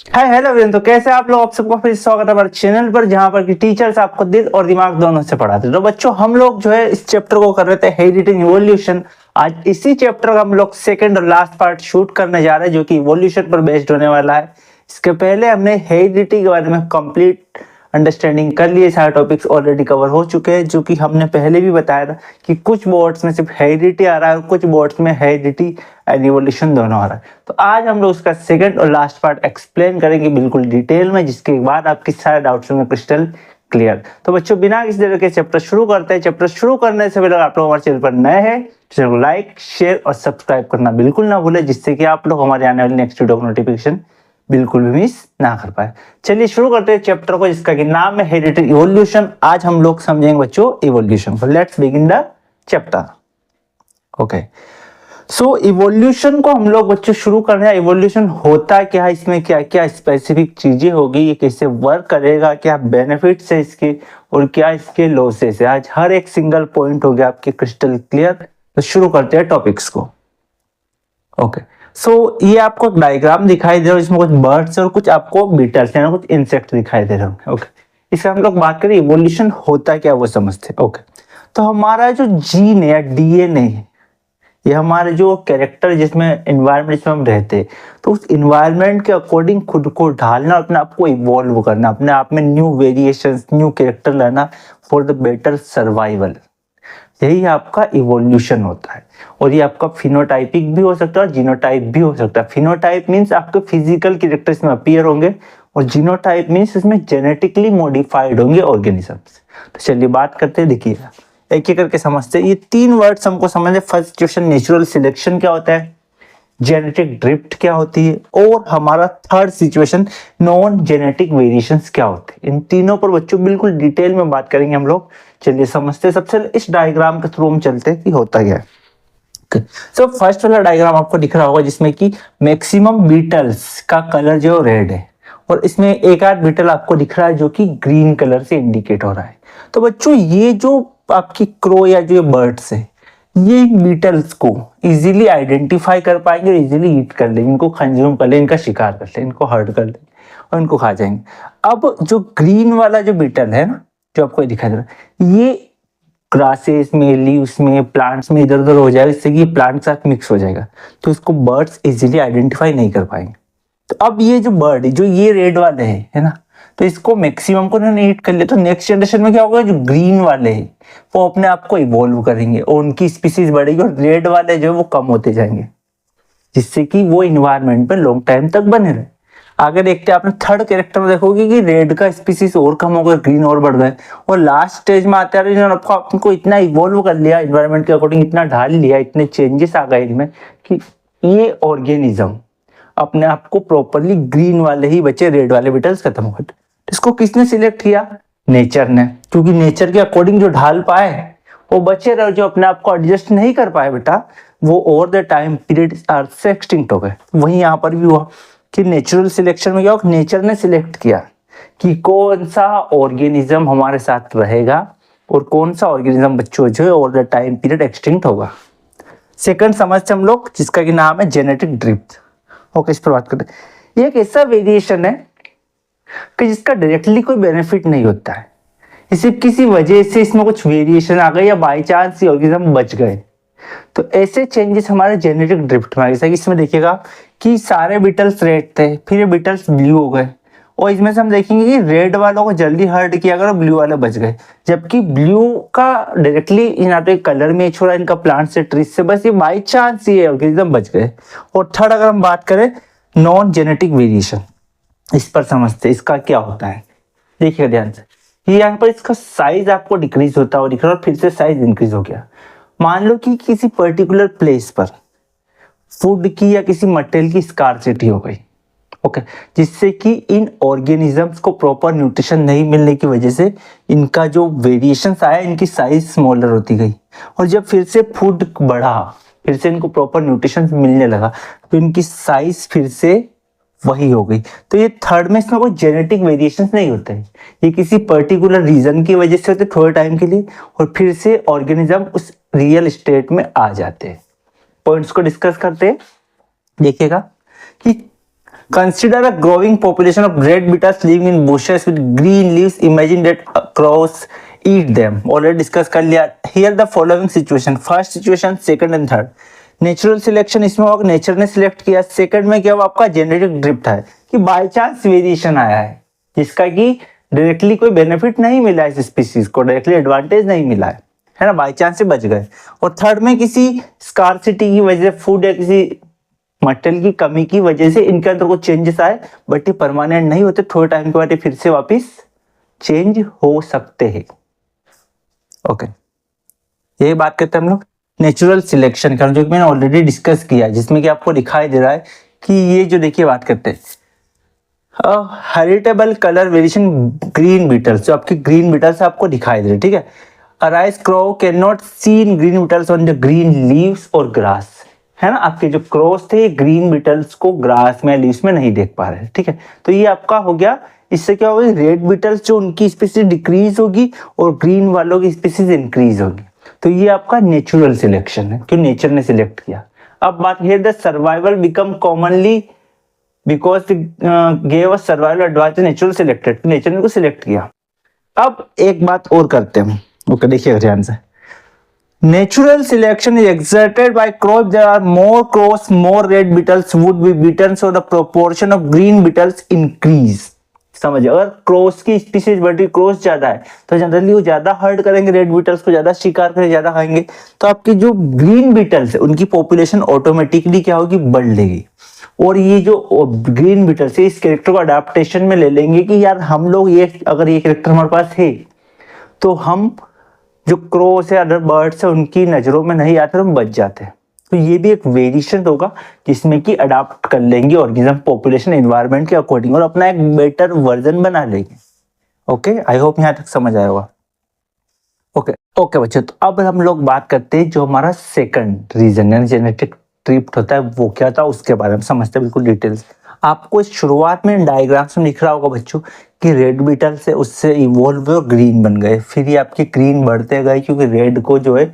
Hi hello everyone. तो कैसे आप लोग? आप सबका फिर स्वागत है हमारे चैनल पर, जहां पर कि टीचर्स आपको दिल और दिमाग दोनों से पढ़ाते हैं। तो बच्चों, हम लोग जो है इस चैप्टर को कर रहे थे हेरिडिटी इवोल्यूशन। आज इसी चैप्टर का हम लोग सेकंड और लास्ट पार्ट शूट करने जा रहे हैं, जो कि इवोल्यूशन पर बेस्ड होने वाला है। इसके पहले हमने हेरिडिटी के बारे में कंप्लीट अंडरस्टैंडिंग कर लिए। सारे टॉपिक्स ऑलरेडी कवर हो चुके हैं, जो कि हमने पहले भी बताया था कि कुछ बोर्ड्स में सिर्फ हेरिडिटी आ रहा है और कुछ बोर्ड्स में हेरिडिटी एंड इवोल्यूशन दोनों आ रहा है। तो आज हम लोग उसका सेकंड और लास्ट पार्ट एक्सप्लेन करेंगे बिल्कुल डिटेल में, जिसके बाद आपके सारे डाउट्स होंगे क्रिस्टल क्लियर। तो बच्चों, बिना किसी तरह के चैप्टर शुरू करते हैं। चैप्टर शुरू करने से पहले आप लोग हमारे चैनल पर नए हैं, चैनल को लाइक, शेयर और सब्सक्राइब करना बिल्कुल ना भूलें, जिससे कि आप लोग हमारे आने वाली नेक्स्ट वीडियो को नोटिफिकेशन बिल्कुल भी मिस ना कर पाए। चलिए शुरू करते हैं चैप्टर को, जिसका कि नाम है हेरिडिटी इवोल्यूशन। आज हम लोग समझेंगे बच्चों इवोल्यूशन को। Let's begin the chapter. Okay, so evolution को हम लोग बच्चों शुरू कर रहे हैं। इवोल्यूशन होता क्या है, इसमें क्या क्या स्पेसिफिक चीजें होगी, ये कैसे वर्क करेगा, क्या बेनिफिट्स है इसके और क्या इसके लॉसेस है। आज हर एक सिंगल पॉइंट हो गया आपके क्रिस्टल क्लियर। तो शुरू करते हैं टॉपिक्स को। ओके, सो ये आपको डायग्राम दिखाई दे रहा है, इसमें कुछ बर्ड्स और कुछ आपको बीटल्स यानी कुछ इंसेक्ट दिखाई दे रहे होंगे। ओके, इससे हम लोग बात करें इवोल्यूशन होता क्या वो समझते हैं। ओके, तो हमारा जो जीन है या डीएनए है, ये हमारे जो कैरेक्टर जिसमें एनवायरनमेंट जिसमें हम रहते हैं, तो उस एनवायरनमेंट के अकॉर्डिंग खुद को ढालना, अपने आप को इवॉल्व करना, अपने आप में न्यू वेरिएशंस, न्यू कैरेक्टर लाना फॉर द बेटर सर्वाइवल, यही आपका इवोल्यूशन होता है। और ये आपका फिनोटाइपिक भी हो सकता है और जीनोटाइप भी हो सकता है। फिनोटाइप मीन्स आपके फिजिकल कैरेक्टर इसमें अपीयर होंगे और जीनोटाइप मीन्स इसमें जेनेटिकली मॉडिफाइड होंगे ऑर्गेनिजम्स। तो चलिए बात करते हैं, देखिएगा एक एक करके समझते हैं। ये तीन वर्ड्स हमको समझने। फर्स्ट क्वेश्चन नेचुरल सिलेक्शन क्या होता है, जेनेटिक ड्रिफ्ट क्या होती है, और हमारा third situation non genetic variations क्या होते हैं। इन तीनों पर बच्चों बिल्कुल डिटेल में बात करेंगे हम लोग। चलिए समझते हैं। सबसे इस डायग्राम के थ्रू हम चलते हैं कि होता क्या है। सो फर्स्ट वाला डायग्राम आपको दिख रहा होगा, जिसमें कि मैक्सिमम बीटल्स का कलर जो रेड है और इसमें एक आध बीटल आपको दिख रहा है जो कि ग्रीन कलर से इंडिकेट हो रहा है। तो बच्चों, ये जो आपकी क्रो या जो बर्ड्स है, ये बीटल्स को इजीली आइडेंटिफाई कर पाएंगे और इजीली ईट कर लेंगे, इनको कंज्यूम कर लेंगे, इनका शिकार कर लेंगे, इनको हर्ट कर लेंगे और इनको खा जाएंगे। अब जो ग्रीन वाला जो बीटल है ना, जो आपको दिखाई दे रहा है, ये ग्रासेस में, लीव्स में, प्लांट्स में इधर उधर हो जाएगा, इससे कि प्लांट के साथ मिक्स हो जाएगा, तो इसको बर्ड्स इजीली आइडेंटिफाई नहीं कर पाएंगे। तो अब ये जो बर्ड है, जो ये रेड वाले है ना, तो इसको मैक्सिमम को ना ईट कर लिया, तो नेक्स्ट जनरेशन में क्या होगा, जो ग्रीन वाले हैं वो अपने आप को इवॉल्व करेंगे और उनकी स्पीसीज बढ़ेगी और रेड वाले जो है वो कम होते जाएंगे, जिससे कि वो इन्वायरमेंट में लॉन्ग टाइम तक बने रहे। आगे देखते हैं, आपने थर्ड कैरेक्टर में देखोगे कि रेड का स्पीसीज और कम हो गए, ग्रीन और बढ़ गए, और लास्ट स्टेज में आते हैं आपको इतना इवॉल्व कर लिया इन्वायरमेंट के अकॉर्डिंग, इतना ढाल लिया, इतने चेंजेस आ गए इनमें कि ये ऑर्गेनिज्म अपने आप को प्रॉपरली ग्रीन वाले ही बचे, रेड वाले बीटल्स खत्म हो गए। इसको किसने सिलेक्ट किया? नेचर ने, क्योंकि नेचर के अकॉर्डिंग जो ढाल पाए वो बचे रहे, जो अपने आप को एडजस्ट नहीं कर पाए बेटा, वो ओवर द टाइम पीरियड अर्थ से एक्सटिंक्ट हो गए। वहीं यहाँ पर भी हुआ कि नेचुरल सिलेक्शन में क्या हुआ, नेचर ने सिलेक्ट किया कि कौन सा ऑर्गेनिज्म हमारे साथ रहेगा और कौन सा ऑर्गेनिज्म बच्चों जो है over the time period extinct होगा। सेकंड समझते हम लोग, जिसका कि नाम है जेनेटिक ड्रिफ्ट। ओके, इस पर बात करते हैं। ये एक ऐसा वेरिएशन है कि जिसका डायरेक्टली कोई बेनिफिट नहीं होता है, सिर्फ किसी वजह से इसमें कुछ वेरिएशन आ गए या बाई चांस ये ऑर्गेनिज्म बच गए, तो ऐसे चेंजेस हमारे जेनेटिक ड्रिफ्ट में आ गए। जैसे इसमें देखिएगा कि सारे बीटल्स रेड थे, फिर ये बीटल्स ब्लू हो गए, और इसमें से हम देखेंगे कि रेड वालों को जल्दी हर्ट किया अगर ब्लू वाले बच गए, जबकि ब्लू का डायरेक्टली ना तो कलर में छोड़ा इनका प्लांट से, ट्रीज से, बस ये बाई चांस ये ऑर्गेनिज्म बच गए। और थर्ड अगर हम बात करें नॉन जेनेटिक वेरिएशन, इस पर समझते हैं इसका क्या होता है। देखिए ध्यान से, ये यहाँ पर इसका साइज आपको डिक्रीज होता हुआ दिख रहा है और फिर से साइज इंक्रीज हो गया। मान लो कि किसी पर्टिकुलर प्लेस पर फूड की या किसी मटेरियल की स्कार्सिटी हो गई, ओके, जिससे कि इन ऑर्गेनिजम्स को प्रॉपर न्यूट्रिशन नहीं मिलने की वजह से इनका जो वेरिएशंस आया, इनकी साइज स्मॉलर होती गई, और जब फिर से फूड बढ़ा, फिर से इनको प्रॉपर न्यूट्रिशन मिलने लगा, तो इनकी साइज फिर से वही हो गई। तो ये थर्ड में इसमें कोई जेनेटिक वेरिएशंस नहीं होते हैं, ये किसी पर्टिकुलर रीजन की वजह से होते थोड़े टाइम के लिए, और फिर से ऑर्गेनिज्म उस रियल स्टेट में आ जाते हैं। पॉइंट्स को डिस्कस करते हैं। देखिएगा कि Consider a growing population of red beetles living in bushes with green leaves. Imagine that crows eat them. Already discuss कर लिया. Here the following situation. First situation, second and third. Natural selection इसमें होगा, nature ने select किया. Second में क्या हुआ, आपका जेनेटिक ड्रिफ्ट है कि बाय चांस वेरिएशन आया है जिसका कि डायरेक्टली कोई बेनिफिट नहीं मिला है, इस स्पीसीज को डायरेक्टली एडवांटेज नहीं मिला है ना, बाय चांस से बच गए. और थर्ड में किसी स्कार्सिटी की वजह से, फूड या किसी मटेरियल की कमी की वजह से इनके अंदर कुछ चेंजेस आए, बट ये परमानेंट नहीं होते, थोड़े टाइम के बाद फिर से वापस चेंज हो सकते हैं. ओके, यही बात करते हैं हम लोग नेचुरल सिलेक्शन का, जो कि मैंने ऑलरेडी डिस्कस किया, जिसमें कि आपको दिखाई दे रहा है कि ये जो देखिए बात करते हैं heritable colour variation green beetles, जो आपके ग्रीन बीटल्स आपको दिखाई दे रहे, ठीक है. Arise crow can not see in green beetles on the green leaves और ग्रास, है ना. आपके जो क्रोस थे ग्रीन बीटल्स को ग्रास में लीव्स में नहीं देख पा रहे, ठीक है. तो ये आपका हो गया. इससे क्या होगा, रेड बीटल्स जो उनकी स्पीसीज डिक्रीज होगी और ग्रीन वालों की स्पीसीज इंक्रीज होगी. तो ये आपका नेचुरल सिलेक्शन है, क्यों नेचर ने सिलेक्ट किया. अब बात है the survival become commonly because gave us survival advantage natural selected, nature ने को सिलेक्ट किया. अब एक बात और करते हैं. ओके, देखिए ध्यान से. Natural selection is exerted by crow. If there are more crows, more red beetles would be beaten, so the proportion of green beetles increase. समझिए, अगर क्रोस की स्पीसीज बढ़ी, क्रोस ज्यादा है तो जनरली वो ज्यादा हर्ट करेंगे, रेड बीटल्स को ज्यादा शिकार करेंगे, ज्यादा खाएंगे, तो आपकी जो ग्रीन बीटल्स है उनकी पॉपुलेशन ऑटोमेटिकली क्या होगी, बढ़ लेगी. और ये जो ग्रीन बीटल्स है इस कैरेक्टर को अडेप्टेशन में ले लेंगे कि यार हम लोग ये, अगर ये कैरेक्टर हमारे पास है तो हम जो क्रोस है अदर बर्ड्स है उनकी नजरों में नहीं आते, हम बच जाते हैं. तो ये भी एक वेरिएशन होगा जिसमें कि अडाप्ट कर लेंगे ऑर्गेनिज्म पॉपुलेशन एनवायरनमेंट के अकॉर्डिंग और अपना एक बेटर वर्जन बना लेंगे. ओके, आई होप यहाँ तक समझ आया होगा. ओके बच्चों, तो अब हम लोग बात करते हैं जो हमारा सेकंड रीजन यानी जेनेटिक ड्रिफ्ट होता है वो क्या था, उसके बारे में समझते हैं बिल्कुल डिटेल्स. आपको इस शुरुआत में डायग्राम्स में दिख रहा होगा बच्चों कि रेड बीटल से उससे इवॉल्व हुए और ग्रीन बन गए, फिर ये आपके ग्रीन बढ़ते गए क्योंकि रेड को जो है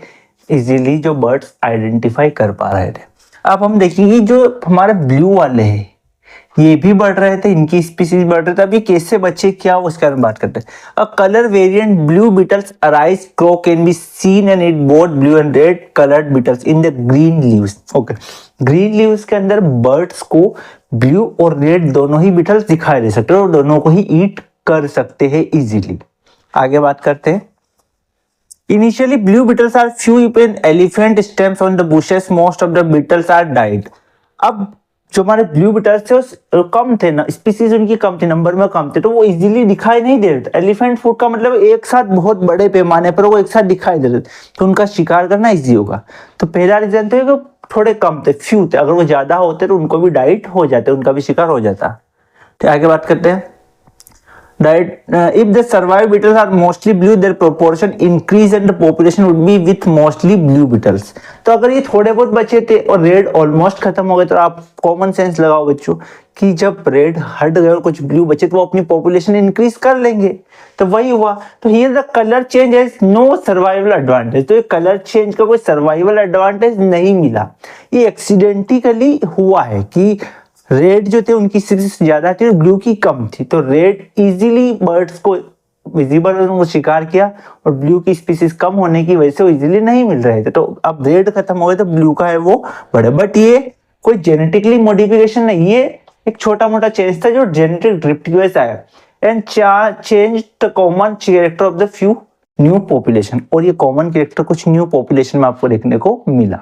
इजीली जो बर्ड्स आइडेंटिफाई कर पा रहे थे. अब हम देखेंगे जो हमारे ब्लू वाले हैं ये भी बढ़ रहे थे, इनकी स्पीसीज बढ़ रहे थे. अब ये कैसे बचे क्या उसके बारे में बात करते हैं. A colour variant blue beetles arise crow can be seen and it both blue and red coloured beetles in the green leaves. Okay, green leaves के अंदर बर्ड्स को ब्लू और रेड दोनों ही बीटल्स दिखाई दे सकते हैं और दोनों को ही ईट कर सकते हैं इजीली. आगे बात करते हैं. Initially, blue beetles are few in elephant stems on the bushes. Most of the beetles are died. अब जो हमारे ब्लू बीटल्स थे कम थे ना, स्पीसीज उनकी कम थी, नंबर में कम थे, तो वो इजीली दिखाई नहीं दे रहे थे. एलिफेंट फूड का मतलब एक साथ बहुत बड़े पैमाने पर वो एक साथ दिखाई दे रहे थे, तो उनका शिकार करना इजी होगा. तो पहला रीजन था कि थोड़े कम थे, फ्यू थे. अगर वो ज्यादा होते तो उनको भी डाइट हो जाते, उनका भी शिकार हो जाता. तो आगे बात करते हैं. If the survived beetles are mostly blue, their proportion increase and the population would be with mostly blue beetles. तो अगर ये थोड़े बहुत बचे थे और रेड ऑलमोस्ट खत्म हो गए तो आप कॉमन सेंस लगाओ बच्चों कि जब रेड हट गए और कुछ ब्लू बचे तो वो अपनी पॉपुलेशन इंक्रीज कर लेंगे. तो वही हुआ. तो here the colour change has no survival advantage. तो ये कलर चेंज का कोई सर्वाइवल एडवांटेज नहीं मिला, ये एक्सीडेंटली हुआ है कि रेड जो थे उनकी स्पीसीज ज्यादा थी और ब्लू की कम थी, तो रेड इजीली बर्ड्स को विजिबल उनको शिकार किया और ब्लू की स्पीसीज कम होने की वजह से वो इजीली नहीं मिल रहे थे. तो अब रेड खत्म हो गए तो ब्लू का है वो बढ़े. बट ये कोई जेनेटिकली मॉडिफिकेशन नहीं, ये एक छोटा मोटा चेंज था जो जेनेटिक ड्रिफ्ट की वजह से आया and change the common character of the few new population. और ये कॉमन कैरेक्टर कुछ न्यू पॉपुलेशन में आपको देखने को मिला.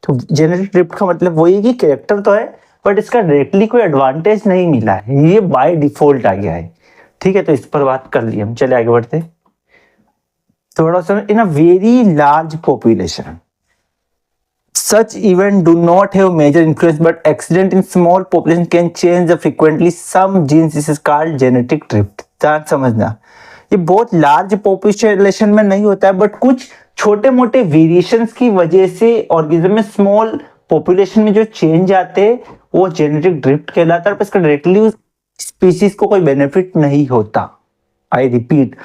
तो जेनेटिक ड्रिफ्ट का मतलब वही है कि कैरेक्टर तो है बट इसका डायरेक्टली कोई एडवांटेज नहीं मिला है, ये बाय डिफॉल्ट आ गया है. ठीक है, तो इस पर बात कर ली हम. चले आगे बढ़ते. थोड़ा सा in a very large population such event do not have major influence but accident in small population can change the frequently some genes. This is called genetic drift. ध्यान समझना, ये बहुत लार्ज पॉपुलेशन में नहीं होता है बट कुछ छोटे मोटे वेरिएशंस की वजह से ऑर्गेनिज्म में स्मॉल पॉपुलेशन में जो चेंज आते हैं वो जेनेटिक ड्रिफ्ट कहलाता है. पर इसका डायरेक्टली स्पीसीज को कोई बेनिफिट नहीं होता. आई रिपीट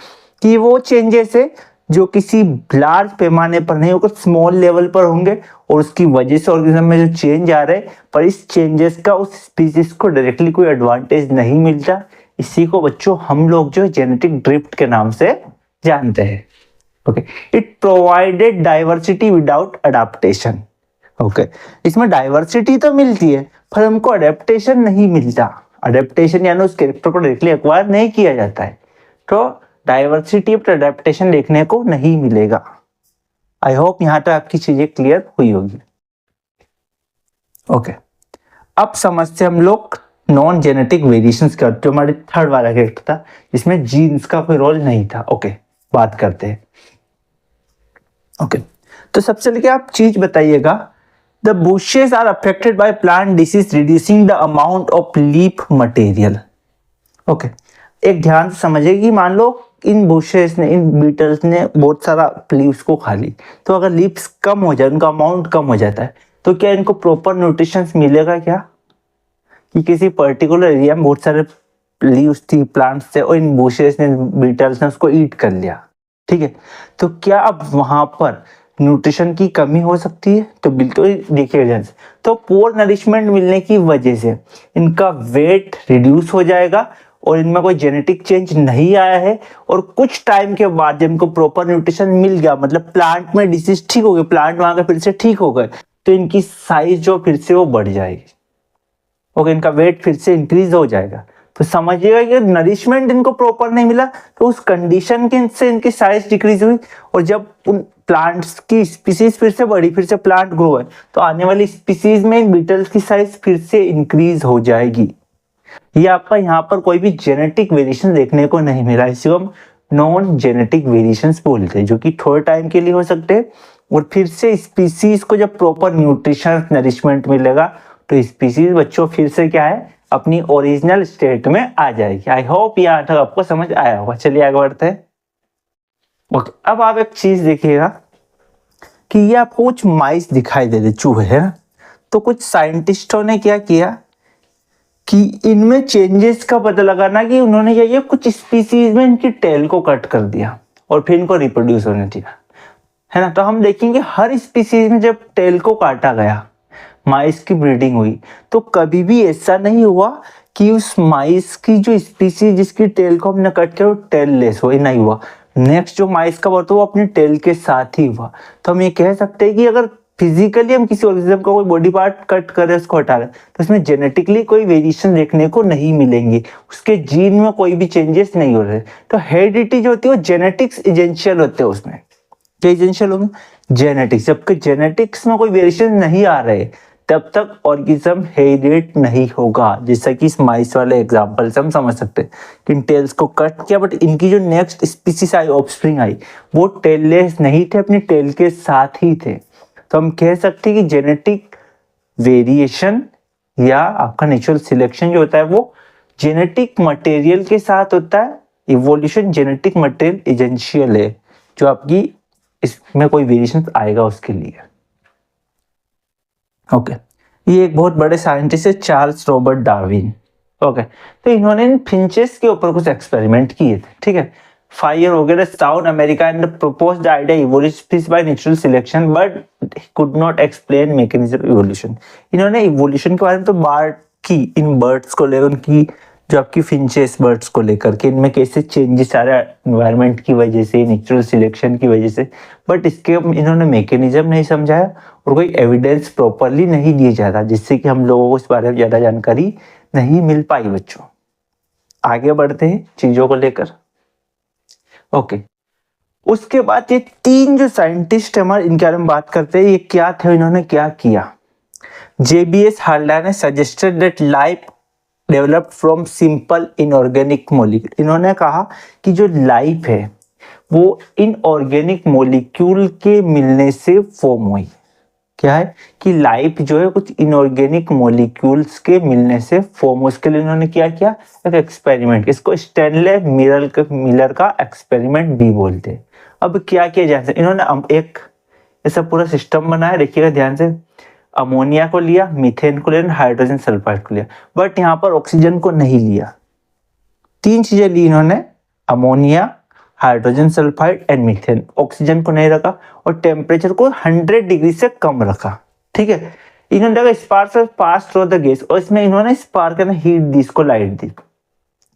कि वो चेंजेस है जो किसी लार्ज पैमाने पर नहीं होकर स्मॉल लेवल पर होंगे और उसकी वजह से ऑर्गेनिज्म में जो चेंज आ रहा है, पर इस चेंजेस का उस स्पीसीज को डायरेक्टली कोई एडवांटेज नहीं मिलता। इसी को बच्चों हम लोग जो जेनेटिक ड्रिफ्ट के नाम से जानते हैं। Okay, it provided diversity without adaptation. Okay, इसमें डाइवर्सिटी तो मिलती है पर हमको अडेप्टेशन नहीं मिलता। अडेप्टेशन यानी उस कैरेक्टर को डायरेक्टली एक्वायर नहीं किया जाता है, तो डाइवर्सिटी पर अडेप्टेशन देखने को नहीं मिलेगा। आई होप यहां तक आपकी चीजें क्लियर हुई होगी। ओके, अब समझते हम लोग नॉन जेनेटिक वेरिएशंस का, जो हमारे थर्ड वाला कैरेक्टर था जिसमें जीन्स का कोई रोल नहीं था। ओके, बात करते हैं। ओके, तो सबसे लेके आप चीज बताइएगा, the bushes are affected by plant disease reducing the amount of leaf material. Okay, एक ध्यान से समझिए कि मान लो इन बुशेस ने, इन बीटल्स ने बहुत सारा लीव्स को खा ली, तो अगर लीव्स कम हो जाए, उनका अमाउंट कम हो जाता है, तो क्या इनको प्रॉपर न्यूट्रिशन मिलेगा क्या? कि किसी पर्टिकुलर एरिया में बहुत सारे लीव्स थी, प्लांट्स थे, और इन बुशेस ने, बीटल्स ने उसको ईट कर लिया, ठीक है, तो क्या अब वहां पर न्यूट्रिशन की कमी हो सकती है? तो बिल्कुल देखिएगा, तो पोर नरिशमेंट मिलने की वजह से इनका वेट रिड्यूस हो जाएगा और इनमें कोई जेनेटिक चेंज नहीं आया है, और कुछ टाइम के बाद जब इनको प्रॉपर न्यूट्रिशन मिल गया, मतलब प्लांट में डिसीज ठीक हो गए, प्लांट वहां का फिर से ठीक हो गए, तो इनकी साइज जो फिर से वो बढ़ जाएगी। ओके, इनका वेट फिर से इंक्रीज हो जाएगा। तो समझिएगा कि नरिशमेंट इनको प्रॉपर नहीं मिला, तो उस कंडीशन के से इनकी साइज डिक्रीज हुई, और जब उन प्लांट्स की स्पीसीज फिर से बढ़ी, फिर से प्लांट ग्रो है, तो आने वाली स्पीसीज में इन बीटल्स की साइज फिर से इंक्रीज हो जाएगी। ये आपका यहाँ पर कोई भी जेनेटिक वेरिएशन देखने को नहीं मिला, इसी को हम नॉन जेनेटिक वेरिएशंस बोलते हैं, जो कि थोड़े टाइम के लिए हो सकते हैं, और फिर से स्पीसीज को जब प्रॉपर न्यूट्रिशन नरिशमेंट मिलेगा, तो स्पीसीज बच्चों फिर से क्या है, अपनी ओरिजिनल स्टेट में आ जाएगी। आई होप यहाँ तक आपको समझ आया होगा। चलिए आगे बढ़ते हैं। ओके, अब आप एक चीज देखिएगा कि ये आपको कुछ माइस दिखाई दे रहे, चूहे है ना, तो कुछ साइंटिस्टों ने क्या किया कि इनमें चेंजेस का पता लगाना, कि उन्होंने क्या किया, कुछ स्पीसीज में इनकी टेल को कट कर दिया और फिर इनको रिप्रोड्यूस होने दिया, है ना। तो हम देखेंगे हर स्पीसीज में जब टेल को काटा गया, माइस की ब्रीडिंग हुई, तो कभी भी ऐसा नहीं हुआ कि उस माइस की जो स्पीसीज जिसकी टेल को हमने कट किया वो टेल लेस हो, नहीं हुआ। नेक्स्ट जो माइस का बर्थ वो अपनी टेल के साथ ही हुआ। तो हम ये कह सकते हैं कि अगर फिजिकली हम किसी ऑर्गेनिज्म का कोई बॉडी पार्ट कट करें, उसको हटा दें, तो इसमें जेनेटिकली कोई वेरिएशन देखने को नहीं मिलेंगे, उसके जीन में कोई भी चेंजेस नहीं हो रहे। तो हेरिडिटी जो होती है वो जेनेटिक्स एजेंशियल होते हैं, उसमें क्या एजेंशियल होंगे, जेनेटिक्स। जबकि जेनेटिक्स में कोई वेरिएशन नहीं आ रहे तब तक ऑर्गेनिज्म हेरिडिट नहीं होगा। जैसा कि इस माइस वाले एग्जांपल से हम समझ सकते हैं कि इन टेल्स को कट किया, बट इनकी जो नेक्स्ट स्पीसीज आई, ऑफस्प्रिंग आई, वो टेललेस नहीं थे, अपनी टेल के साथ ही थे। तो हम कह सकते हैं कि जेनेटिक वेरिएशन या आपका नेचुरल सिलेक्शन जो होता है वो जेनेटिक मटेरियल के साथ होता है। इवोल्यूशन जेनेटिक मटेरियल एजेंशियल है, जो आपकी इसमें कोई वेरिएशन आएगा उसके लिए। ओके, ये एक बहुत बड़े साइंटिस्ट है, चार्ल्स रॉबर्ट डार्विन। ओके, तो इन्होंने इन फिंचेस के ऊपर कुछ एक्सपेरिमेंट किए थे, ठीक है। फायर हो गया south America and proposed idea evolution by natural selection, but could not explain mechanism evolution. इन्होंने इवोल्यूशन के बारे में तो बात की, इन बर्ड्स को लेकर, उनकी जो आपकी फिंचेस बर्ड्स को लेकर के इनमें कैसे चेंजेस आ रहा है एनवायरनमेंट की वजह से, नेचुरल सिलेक्शन की वजह से, बट इसके इन्होंने मैकेनिज्म नहीं समझाया और कोई एविडेंस प्रॉपरली नहीं दिया जाता, जिससे कि हम लोगों को इस बारे में ज्यादा जानकारी नहीं मिल पाई। बच्चों आगे बढ़ते हैं चीजों को लेकर। ओके, उसके बाद ये तीन जो साइंटिस्ट हमारे, इनके बारे में बात करते हैं, ये क्या थे, इन्होंने क्या किया। JBS हार्डलर ने suggested that life developed from simple inorganic molecule. इन्होंने कहा कि जो लाइफ है वो इनऑर्गेनिक मॉलिक्यूल के मिलने से फॉर्म हुई। क्या है कि लाइफ जो है कुछ इनऑर्गेनिक मॉलिक्यूल्स के मिलने से फॉर्म। उसके लिए इन्होंने क्या किया, एक एक्सपेरिमेंट, इसको स्टैनले मिलर का एक्सपेरिमेंट भी बोलते हैं। अब क्या किया जाए, इन्होंने एक ऐसा पूरा सिस्टम बनाया, देखिएगा ध्यान से। अमोनिया को लिया, मीथेन को लिया, हाइड्रोजन सल्फाइड को लिया, बट यहाँ पर ऑक्सीजन को नहीं लिया। तीन चीजें ली इन्होंने, ammonia, hydrogen sulphide and methane. Oxygen को नहीं रखा और टेम्परेचर को 100 डिग्री से कम रखा। ठीक है, इन्होंने देखा spark pass through the gas, और इसमें इन्होंने स्पार्क ने हीट दी, इसको लाइट दी।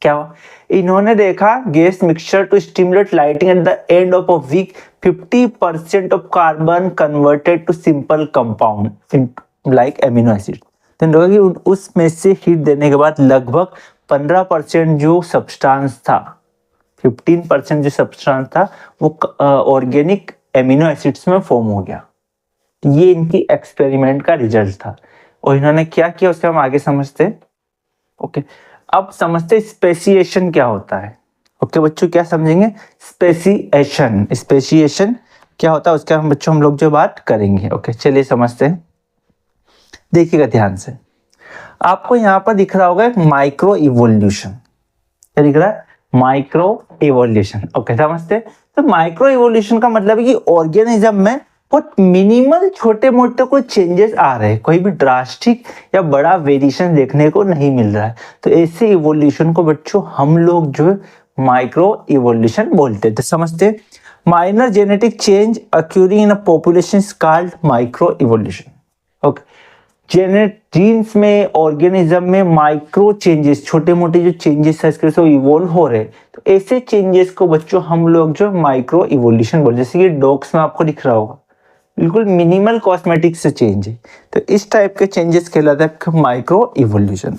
क्या हुआ, इन्होंने देखा gas mixture to stimulate lighting at the end of a week 50% of carbon converted to simple compound like amino acid. तो कि उसमें से हीट देने के बाद लगभग 15% जो सब्सटेंस था, 15% जो सब्सटेंस था वो ऑर्गेनिक एमिनो एसिड्स में फॉर्म हो गया। ये इनकी एक्सपेरिमेंट का रिजल्ट था और इन्होंने क्या किया उसके हम आगे समझते हैं। ओके, अब समझते स्पेसिएशन क्या होता है। ओके बच्चों, क्या समझेंगे स्पेसिएशन, स्पेसिएशन क्या होता है उसके हम बच्चों हम लोग जो बात करेंगे। ओके चलिए समझते हैं, देखिएगा ध्यान से। आपको यहाँ पर दिख रहा होगा एक माइक्रो इवोल्यूशन, क्या दिख रहा है, माइक्रो इवोल्यूशन। ओके समझते, तो माइक्रो इवोल्यूशन का मतलब है कि ऑर्गेनिज्म में बहुत मिनिमल छोटे मोटे कोई चेंजेस आ रहे हैं, कोई भी ड्रास्टिक या बड़ा वेरिएशन देखने को नहीं मिल रहा है। तो ऐसे इवोल्यूशन को बच्चों हम लोग जो माइक्रो इवोल्यूशन बोलते हैं। तो समझते, minor genetic change occurring in a population is called micro evolution. Okay, genes में ऑर्गेनिज्म में माइक्रो चेंजेस, छोटे मोटे जो चेंजेस है इसके इवोल्व हो रहे, तो ऐसे चेंजेस को बच्चों हम लोग जो माइक्रो इवोल्यूशन बोलते हैं। जैसे कि डॉग्स में आपको दिख रहा होगा बिल्कुल मिनिमल कॉस्मेटिक से चेंज है, तो इस टाइप के चेंजेस कहलाता है माइक्रो इवोल्यूशन।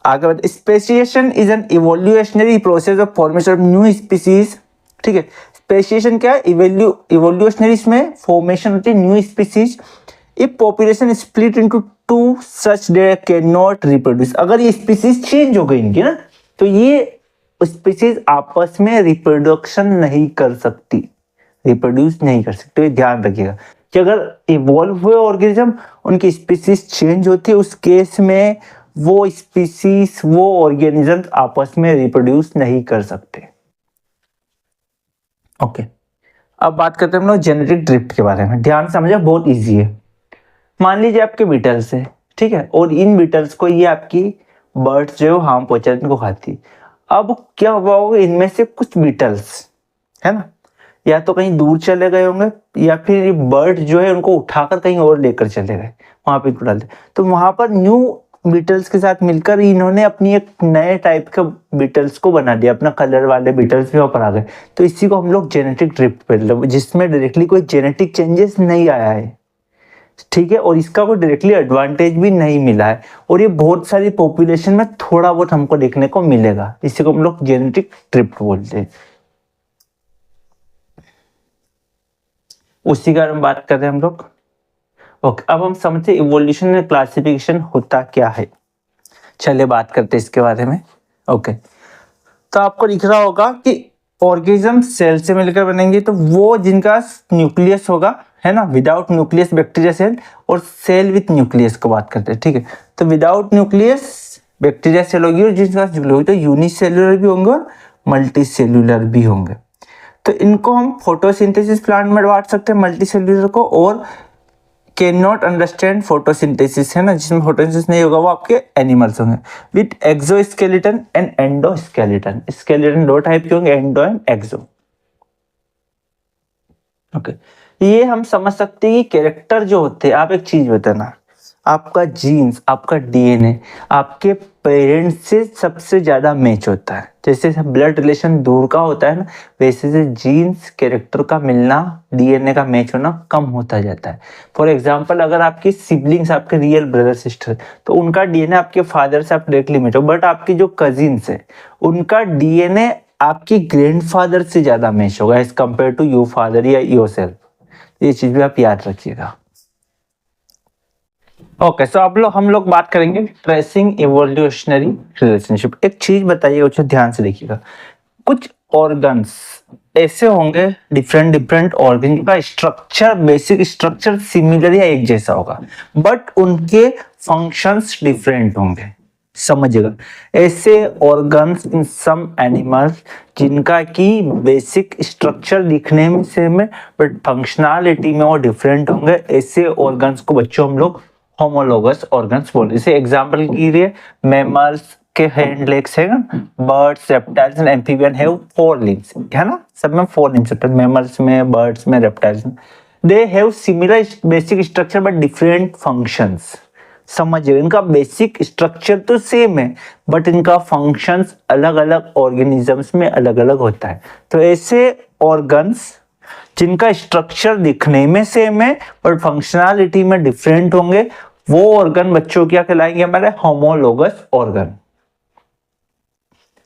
आगे बढ़ते, speciation is an evolutionary process of formation of new species. ठीक है, स्पेसिएशन क्या है, इवोल्यूशनरी इसमें फॉर्मेशन होती है new species if population split into two such they can not reproduce. अगर ये स्पीसीज चेंज हो गई इनकी ना, तो ये स्पीसीज आपस में रिप्रोडक्शन नहीं कर सकती, रिप्रोड्यूस नहीं कर सकते। तो ध्यान रखिएगा कि अगर इवॉल्व हुए ऑर्गेनिज्म उनकी स्पीसीज चेंज होती है, उस केस में वो स्पीसीज वो ऑर्गेनिज्म आपस में रिप्रोड्यूस नहीं कर सकते। ओके, अब बात करते हैं हम लोग जेनेटिक ड्रिफ्ट के बारे में। ध्यान समझे, बहुत इजी है। मान लीजिए आपके बीटल्स है, ठीक है, और इन बीटल्स को ये आपकी बर्ड्स जो हार्म पहुंचाते इनको खाती। अब क्या हुआ होगा, इनमें से कुछ बीटल्स है ना, या तो कहीं दूर चले गए होंगे या फिर बर्ड जो है उनको उठाकर कहीं और लेकर चले गए, वहां पे इनको डाल दे, तो वहां पर न्यू बीटल्स के साथ मिलकर इन्होंने अपनी एक नए टाइप के बीटल्स को बना दिया, अपना कलर वाले बीटल्स भी वहां पर आ गए। तो इसी को हम लोग जेनेटिक ड्रिफ्ट पे, जिसमें डायरेक्टली कोई जेनेटिक चेंजेस नहीं आया है, ठीक है, और इसका कोई डायरेक्टली एडवांटेज भी नहीं मिला है, और ये बहुत सारी पॉपुलेशन में थोड़ा बहुत हमको देखने को मिलेगा। इसी को हम लोग जेनेटिक ड्रिफ्ट बोलते हैं। उसी का हम बात कर रहे हैं हम लोग। ओके, अब हम समझते इवोल्यूशन में क्लासिफिकेशन होता क्या है। चलिए बात करते हैं इसके बारे में। ओके, तो आपको दिख रहा होगा कि ऑर्गेनिज्म सेल से मिलकर बनेंगे, तो वो जिनका न्यूक्लियस होगा, है ना, विदाउट न्यूक्लियस बैक्टीरिया सेल, और सेल विथ न्यूक्लियस को बात करते हैं। ठीक है, तो विदाउट न्यूक्लियस बैक्टीरिया सेल होगी, और जिनके पास न्यूक्लियस होगी तो यूनिसेल्युलर भी होंगे और मल्टी सेल्युलर भी होंगे। तो इनको हम फोटोसिंथेसिस प्लांट में बांट सकते हैं मल्टी सेल्युलर को, और कैन नॉट अंडरस्टैंड फोटोसिंथेसिस, है ना, जिसमें फोटोसिंथेसिस नहीं होगा वो आपके एनिमल्स होंगे। With exoskeleton and endoskeleton, skeleton दो टाइप के होंगे, एंडो एंड एक्सो। ओके, ये हम समझ सकते हैं कि कैरेक्टर जो होते हैं, आप एक चीज बताना, आपका जीन्स, आपका डीएनए आपके पेरेंट्स से सबसे ज्यादा मैच होता है। जैसे ब्लड रिलेशन दूर का होता है ना, वैसे से जीन्स कैरेक्टर का मिलना, डीएनए का मैच होना कम होता जाता है। फॉर एग्जांपल, अगर आपकी सिबलिंग्स, आपके रियल ब्रदर सिस्टर, तो उनका डीएनए आपके फादर से आप डायरेक्टली मैच हो, बट आपकी जो कजिन्स है उनका डीएनए आपके ग्रैंडफादर से ज्यादा मैच होगा as compared to your father या योरसेल्फ। ये चीज भी आप याद रखिएगा। ओके, सो अब हम लोग बात करेंगे ट्रेसिंग इवोल्यूशनरी रिलेशनशिप। एक चीज बताइए, उसे ध्यान से देखिएगा। कुछ ऑर्गन्स ऐसे होंगे, डिफरेंट ऑर्गन का स्ट्रक्चर, बेसिक स्ट्रक्चर सिमिलर या एक जैसा होगा, बट उनके फंक्शंस डिफरेंट होंगे। समझिएगा, ऐसे ऑर्गन्स इन सम एनिमल्स जिनका की बेसिक स्ट्रक्चर दिखने में सेम है बट फंक्शनैलिटी में वो डिफरेंट होंगे, ऐसे ऑर्गन्स को बच्चों हम लोग होमोलोगस ऑर्गन्स बोलते हैं। जैसे एग्जांपल के लिए मैमल्स, के हैंड लेग्स है, birds, reptiles and amphibian have 4 limbs, है ना, सब में 4 लिम्स होते हैं, मैमल्स में, बर्ड्स में, रेप्टाइल्स में। They have similar basic structure but different functions. समझिए, इनका बेसिक स्ट्रक्चर तो सेम है बट इनका फंक्शंस अलग अलग ऑर्गेनिजम्स में अलग अलग होता है। तो ऐसे ऑर्गन्स जिनका स्ट्रक्चर दिखने में सेम है बट फंक्शनैलिटी में डिफरेंट होंगे, वो ऑर्गन बच्चों क्या कहलाएंगे? हमारे होमोलोगस ऑर्गन।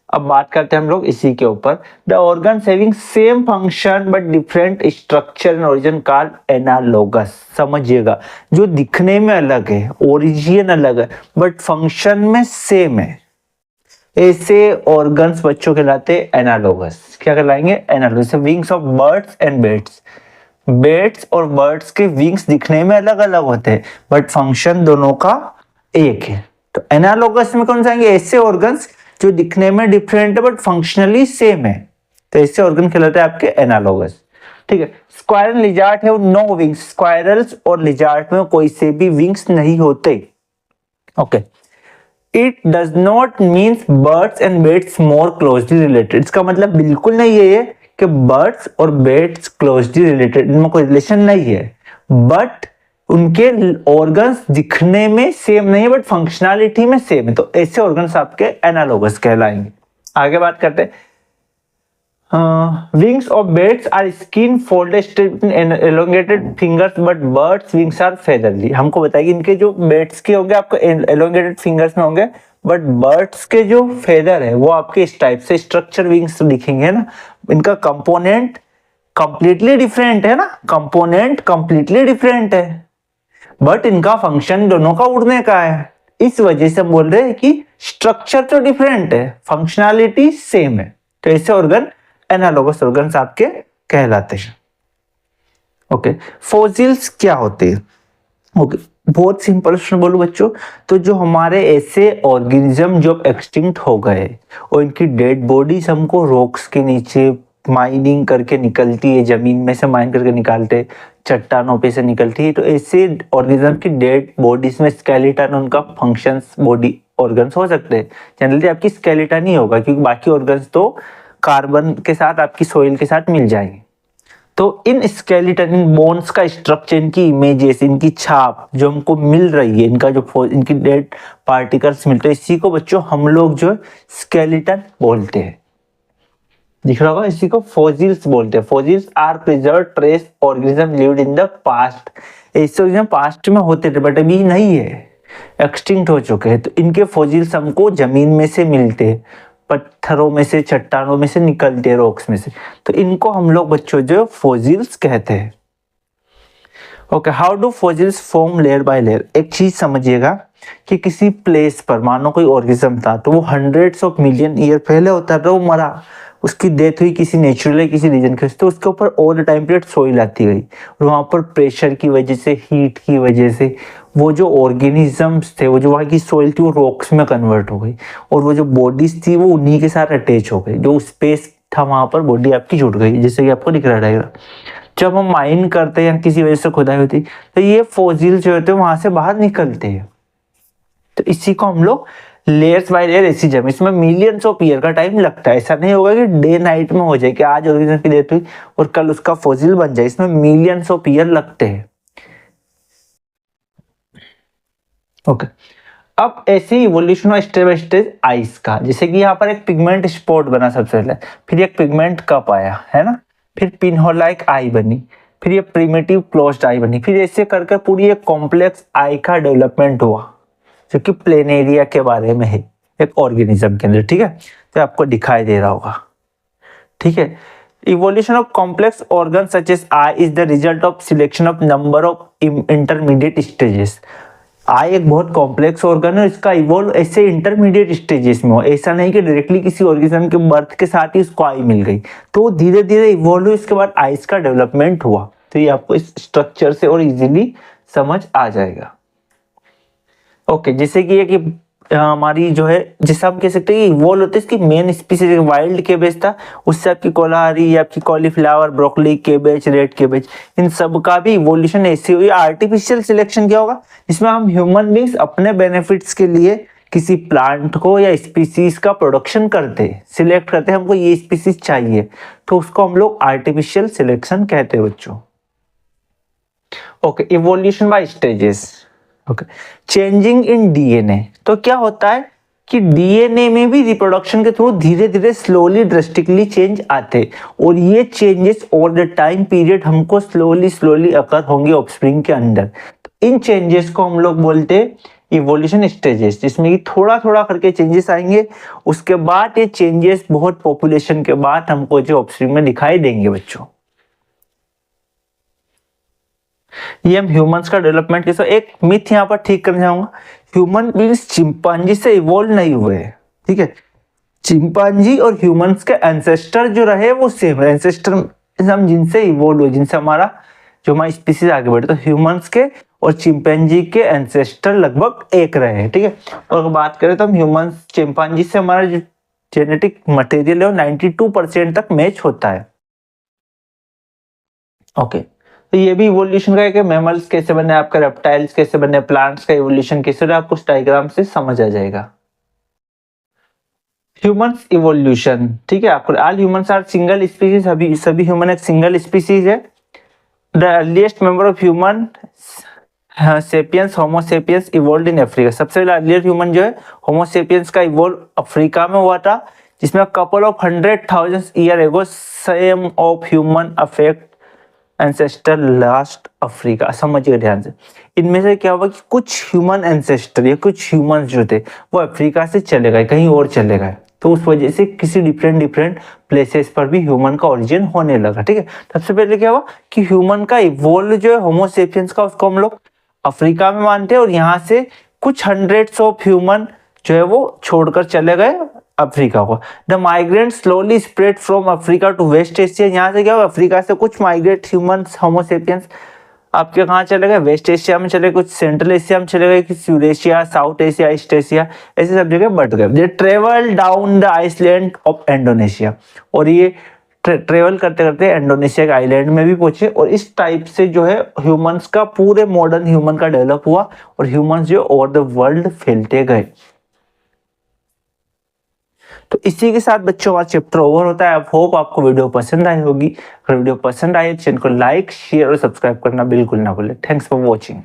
अब बात करते हैं हम लोग इसी के ऊपर, the organ having same function but different structure and origin called analogous. समझिएगा, जो दिखने में अलग है, ओरिजिन अलग है बट फंक्शन में सेम है, ऐसे ऑर्गन्स बच्चों कहलाते हैं एनालोगस। क्या कहलाएंगे? Analogous. Wings of birds and bats, bats और बर्ड्स के विंग्स दिखने में अलग अलग होते हैं बट फंक्शन दोनों का एक है। तो एनालोगस में कौन सा आएंगे? ऐसे ऑर्गन्स जो दिखने में डिफरेंट है बट फंक्शनली सेम है, तो ऐसे ऑर्गन कहलाते हैं आपके एनालोगस। ठीक है। स्क्वायरल लिजार्ड है नो विंग्स, स्क्वायरल्स और लिजार्ड में कोई से भी विंग्स नहीं होते। Okay. It does not means birds and bats more closely related. इसका मतलब बिल्कुल नहीं है कि बर्ड्स और बेट्स क्लोजली रिलेटेड, इनमें कोई रिलेशन नहीं है, बट उनके ऑर्गन्स दिखने में सेम नहीं है बट फंक्शनैलिटी में सेम है, तो ऐसे ऑर्गन्स आपके एनालोगस कहलाएंगे। आगे बात करते हैं, wings of bats are skin folded strip elongated fingers but birds wings are feathery. हमको बताइए, इनके जो बेट्स के होंगे आपको एलोंगेटेड फिंगर्स में होंगे बट बर्ड्स के जो फेदर है वो आपके इस टाइप से स्ट्रक्चर विंग्स दिखेंगे ना। इनका कंपोनेंट कंप्लीटली डिफरेंट है ना, कंपोनेंट कंप्लीटली डिफरेंट है बट इनका फंक्शन दोनों का उड़ने का है। इस वजह से हम बोल रहे हैं कि स्ट्रक्चर तो डिफरेंट है, फंक्शनैलिटी सेम है, तो ऐसे ऑर्गन एनालोगस ऑर्गन्स आपके कहलाते हैं। ओके। फॉसिल्स क्या होते हैं? ओके, बहुत सिंपल प्रश्न बोलूं बच्चों, तो जो हमारे ऐसे ऑर्गेनिज्म जो एक्सटिंक्ट हो गए और इनकी डेड बॉडीज हमको रॉक्स के नीचे माइनिंग करके निकलती है, जमीन में से माइन करके निकालते, चट्टानों पे से निकलती है, तो ऐसे ऑर्गेनिज्म की डेड बॉडीज में स्केलेटन, उनका फंक्शंस बॉडी ऑर्गन्स हो सकते हैं। जनरली आपकी स्केलेटन ही होगा क्योंकि बाकी ऑर्गन्स तो कार्बन के साथ आपकी सॉइल के साथ मिल जाएंगे। तो इन स्केलेटन, इन बोन्स का स्ट्रक्चर, इनकी इमेजेस, इनकी छाप जो हमको मिल रही है, इनका जो इनकी डेड पार्टिकल्स मिलते हैं, इसी को बच्चों हम लोग जो स्केलेटन बोलते हैं। दिख रहा होगा, इसी को फॉसिल्स बोलते हैं। Fossils are preserve trace organism lived in the past. ऐसे ऑर्गेनिज्म पास्ट में होते थे बट अभी नहीं है, एक्सटिंक्ट हो चुके हैं, तो इनके फॉसिल्स हमको जमीन में से मिलते हैं, पत्थरों में से, चट्टानों में से निकलते हैं, रॉक्स में से, तो इनको हम लोग बच्चों जो फॉसिल्स कहते हैं। Okay, how do fossils form layer by layer? एक चीज समझिएगा कि किसी प्लेस पर मानो कोई ऑर्गेनिज्म था, तो वो हंड्रेड्स ऑफ मिलियन ईयर पहले होता था, वो मरा, उसकी डेथ हुई किसी नेचुरल किसी रीजन के, तो उसके ऊपर ओवर टाइम पीरियड सोइल आती गई और वहाँ पर प्रेशर की वजह से, हीट की वजह से वो जो ऑर्गेनिजम्स थे, वो जो वहाँ की सोइल थी, वो रॉक्स में कन्वर्ट हो गई और वो जो बॉडीज थी वो उन्हीं के साथ अटैच हो गई। जो स्पेस था वहाँ पर बॉडी आपकी जुड़ गई, जैसे कि आपको दिख रहा है। जब हम माइन करते हैं या किसी वजह से खुदाई होती तो ये फॉसिल जो होते हैं वहां से बाहर निकलते हैं, तो इसी को हम लोग लेयर्स बाय लेयर ऐसी जम, इसमें मिलियंस ऑफ ईयर का टाइम लगता है। ऐसा नहीं होगा कि डे नाइट में हो जाए कि आज ऑर्गेनिज्म की डेथ हुई और कल उसका फॉसिल बन जाए, इसमें मिलियंस ऑफ ईयर लगते हैं। ओके, अब ऐसे इवोल्यूशन और स्टेप बाय स्टेप आइस का, जैसे कि यहाँ पर एक पिगमेंट स्पॉट बना सबसे पहले, फिर एक पिगमेंट कप आया है ना, फिर पिनहोल लाइक आई बनी, फिर ये प्रिमिटिव क्लोज्ड आई बनी, फिर ऐसे करके पूरी एक कॉम्प्लेक्स आई का डेवलपमेंट हुआ जो कि प्लेनेरिया के बारे में है, एक ऑर्गेनिज्म के अंदर। ठीक है, तो आपको दिखाई दे रहा होगा। ठीक है, evolution of complex organ such as eye is the result of selection of number of intermediate stages. Eye एक बहुत कॉम्प्लेक्स ऑर्गन है, इसका इवोल्व ऐसे इंटरमीडिएट स्टेजेस में हो, ऐसा नहीं कि डायरेक्टली किसी ऑर्गेनिज्म के बर्थ के साथ ही उसको आई मिल गई, तो धीरे धीरे इवोल्व हुई, इसके बाद आइस का डेवलपमेंट हुआ। तो ये आपको इस स्ट्रक्चर से और इजीली समझ आ जाएगा। ओके, जैसे कि ये कि हमारी जो है, जैसे हम कह सकते हैं कि इवोल्व होते हैं, इसकी मेन स्पीसीज वाइल्ड केबेज था, उससे आपकी कोलारी, आपकी cauliflower, broccoli, cabbage, red cabbage, इन सब का भी इवोल्यूशन ऐसी हुई। आर्टिफिशियल सिलेक्शन क्या होगा, जिसमें हम ह्यूमन बींग्स अपने बेनिफिट्स के लिए किसी प्लांट को या स्पीसीज का प्रोडक्शन करते, सिलेक्ट करते, हमको ये स्पीसीज चाहिए, तो उसको हम लोग आर्टिफिशियल सिलेक्शन कहते हैं बच्चों। Okay, evolution bye stages. Okay, changing in DNA, तो क्या होता है कि डीएनए में भी रिप्रोडक्शन के थ्रू धीरे धीरे स्लोली ड्रेस्टिकली चेंज आते, और ये changes over the time period हमको स्लोली अकर होंगे ऑफस्प्रिंग के अंदर। तो इन चेंजेस को हम लोग बोलते हैं इवोल्यूशन स्टेजेस, जिसमें कि थोड़ा थोड़ा करके चेंजेस आएंगे, उसके बाद ये चेंजेस बहुत पॉपुलेशन के बाद हमको जो ऑफस्प्रिंग में दिखाई देंगे बच्चों। ये हम ह्यूमंस का डेवलपमेंट के साथ एक मिथ यहाँ पर ठीक करना चाहूंगा, ह्यूमन बींग्स चिंपांजी से इवॉल्व नहीं हुए, ठीक है। चिंपांजी और ह्यूमंस के एंसेस्टर जो रहे वो सेम एंसेस्टर, हम जिनसे इवॉल्व हुए, जिनसे हमारा जो हमारी स्पीसीज आगे बढ़े, तो ह्यूमंस के और चिंपैंजी के एंसेस्टर लगभग एक रहे, ठीक है। और अगर बात करें तो हम ह्यूमंस चिंपांजी से हमारा जो जेनेटिक मटेरियल है वो 92% तक मैच होता है। ओके, तो ये भी इवोल्यूशन का है कि मैमल्स कैसे बने, आपका रेप्टाइल्स कैसे बने, प्लांट्स का इवोल्यूशन कैसे हो, आपको डायग्राम से समझ आ जाएगा। ह्यूमंस इवोल्यूशन, ठीक है, आपको all humans are single species, सभी ह्यूमन एक सिंगल स्पीसीज है। The earliest member of human sapiens homo sapiens evolved in Africa, सबसे पहले अर्लीस्ट ह्यूमन जो है होमो सेपियंस का इवॉल्व अफ्रीका में हुआ था, जिसमें couple of 100,000 year ago same of human affect ancestor last Africa. समझिए ध्यान से, इनमें से क्या हुआ कि कुछ ह्यूमन एंसेस्टर या कुछ ह्यूमंस जो थे वो अफ्रीका से चले गए, कहीं और चले गए, तो उस वजह से किसी डिफरेंट प्लेसेस पर भी ह्यूमन का ओरिजिन होने लगा, ठीक है। सबसे पहले क्या हुआ कि ह्यूमन का इवॉल्व जो है होमो सेपियंस का, उसको हम लोग अफ्रीका में मानते हैं, और यहाँ से कुछ हंड्रेड्स ऑफ ह्यूमन जो है वो छोड़कर चले गए अफ्रीका को। The migrant slowly spread from Africa to west Asia, यहाँ से क्या हुआ, अफ्रीका से कुछ माइग्रेट ह्यूमंस होमोसेपियंस आपके कहाँ चले गए, वेस्ट एशिया में चले गए, कुछ सेंट्रल एशिया में चले गए, कुछ Eurasia, south Asia, east Asia, ऐसे सब जगह बढ़ गए। They travel down the island of Indonesia, और ये ट्रेवल करते करते इंडोनेशिया के आइलैंड में भी पहुंचे, और इस टाइप से जो है ह्यूमंस का, पूरे मॉडर्न ह्यूमन का डेवलप हुआ, और ह्यूमंस जो ओवर द वर्ल्ड फैलते गए। तो इसी के साथ बच्चों हमारा चैप्टर ओवर होता है। आई होप आपको वीडियो पसंद आई होगी। अगर वीडियो पसंद आए तो चैनल को लाइक, शेयर और सब्सक्राइब करना बिल्कुल ना भूलें। Thanks for watching.